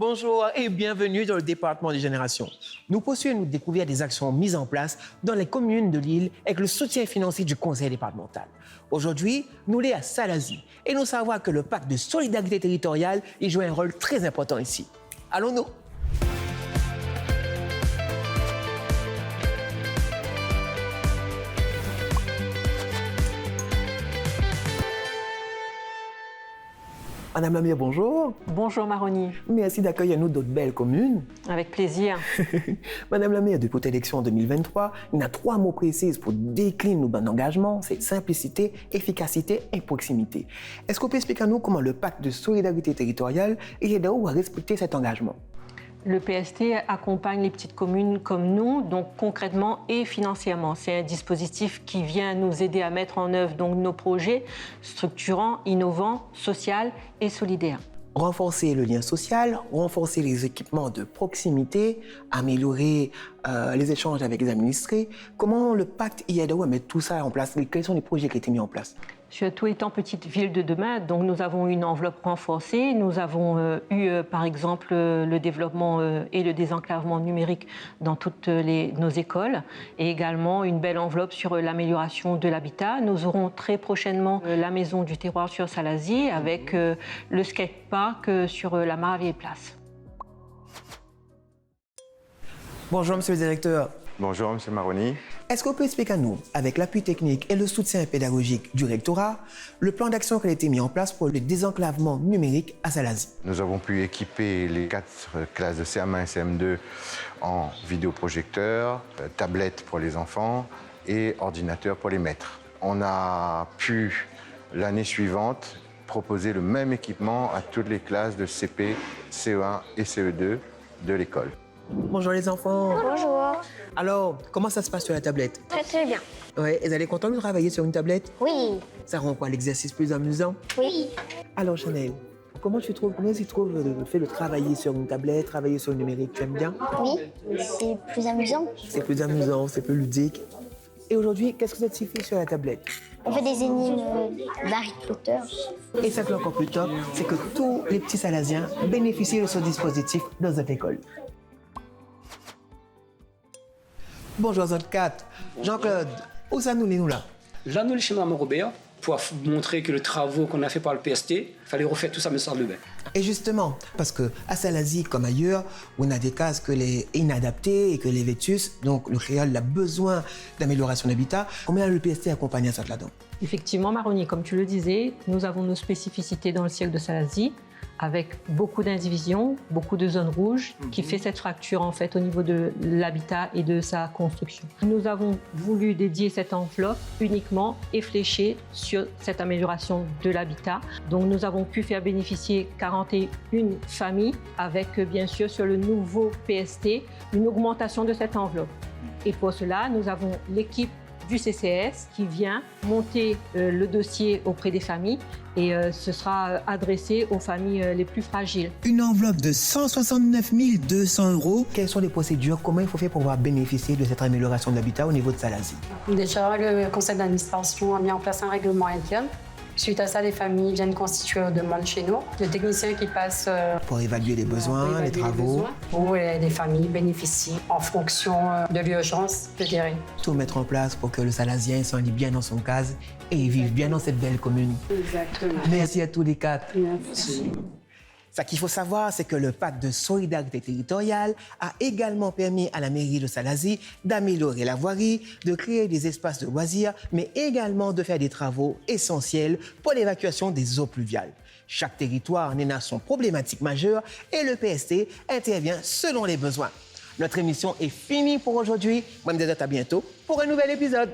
Bonjour et bienvenue dans le département des générations. Nous poursuivons nous découvrir des actions mises en place dans les communes de l'île avec le soutien financier du conseil départemental. Aujourd'hui, nous sommes à Salazie et nous savons que le pacte de solidarité territoriale y joue un rôle très important ici. Allons-nous. Madame la maire, bonjour. Bonjour Maroni. Merci d'accueillir nous d'autres belles communes. Avec plaisir. Madame la maire, depuis l'élection 2023, il y a 3 mots précis pour décliner nos bons engagements, c'est simplicité, efficacité et proximité. Est-ce qu'on peut expliquer à nous comment le pacte de solidarité territoriale aide à respecter cet engagement? Le PST accompagne les petites communes comme nous, donc concrètement et financièrement. C'est un dispositif qui vient nous aider à mettre en œuvre donc, nos projets structurants, innovants, sociaux et solidaires. Renforcer le lien social, renforcer les équipements de proximité, améliorer les échanges avec les administrés. Comment le pacte aide à mettre tout ça en place? Quels sont les projets qui ont été mis en place? Surtout étant petite ville de demain, donc nous avons une enveloppe renforcée. Nous avons eu, par exemple, le développement et le désenclavement numérique dans toutes nos écoles et également une belle enveloppe sur l'amélioration de l'habitat. Nous aurons très prochainement la maison du terroir sur Salazie avec le skatepark sur la Maravilles Place. Bonjour, monsieur le directeur. Bonjour, monsieur Maroni. Est-ce qu'on peut expliquer à nous, avec l'appui technique et le soutien pédagogique du rectorat, le plan d'action qui a été mis en place pour le désenclavement numérique à Salazie? Nous avons pu équiper les 4 classes de CM1 et CM2 en vidéoprojecteurs, tablettes pour les enfants et ordinateurs pour les maîtres. On a pu, l'année suivante, proposer le même équipement à toutes les classes de CP, CE1 et CE2 de l'école. Bonjour les enfants. Bonjour. Alors, comment ça se passe sur la tablette? Très très bien. Ouais, vous allez content de travailler sur une tablette? Oui. Ça rend quoi l'exercice plus amusant? Oui. Alors Chanel, comment tu trouves le fait de travailler sur une tablette, travailler sur le numérique? Tu aimes bien? Oui, c'est plus amusant. C'est plus amusant, c'est plus ludique. Et aujourd'hui, qu'est-ce que vous avez fait sur la tablette? On fait des énigmes d'Harry Potter. Et ça fait encore plus top, c'est que tous les petits Salaziens bénéficient de ce dispositif dans cette école. Bonjour Zone 4. Jean-Claude, où ça nous là? Là, nous, chez Mme Robert, pour montrer que les travaux qu'on a fait par le PST, il fallait refaire tout ça, mais sans le bain. Et justement, parce qu'à Salazie, comme ailleurs, on a des cases que les inadaptées et que les vétus, donc le créole a besoin d'amélioration d'habitat. Combien le PST accompagne ça là-dedans? Effectivement, Maroni, comme tu le disais, nous avons nos spécificités dans le siècle de Salazie, avec beaucoup d'indivisions, beaucoup de zones rouges, qui fait cette fracture en fait au niveau de l'habitat et de sa construction. Nous avons voulu dédier cette enveloppe uniquement et fléchée sur cette amélioration de l'habitat. Donc nous avons pu faire bénéficier 41 familles avec bien sûr sur le nouveau PST une augmentation de cette enveloppe. Et pour cela, nous avons l'équipe du CCS qui vient monter le dossier auprès des familles et ce sera adressé aux familles les plus fragiles. Une enveloppe de 169 200 €. Quelles sont les procédures? Comment il faut faire pour pouvoir bénéficier de cette amélioration de l'habitat au niveau de Salazie? Déjà, le conseil d'administration a mis en place un règlement interne. Suite à ça, les familles viennent constituer une demande chez nous. Le technicien qui passe pour évaluer les besoins, les travaux. Où les familles bénéficient en fonction de l'urgence, je dirais. Tout mettre en place pour que le Salazien s'ennuie bien dans son case et vive bien dans cette belle commune. Exactement. Merci à tous les 4. Merci. Ce qu'il faut savoir, c'est que le pacte de solidarité territoriale a également permis à la mairie de Salazie d'améliorer la voirie, de créer des espaces de loisirs, mais également de faire des travaux essentiels pour l'évacuation des eaux pluviales. Chaque territoire en a son problématique majeure et le PST intervient selon les besoins. Notre émission est finie pour aujourd'hui. Moi, je vous dis à bientôt pour un nouvel épisode.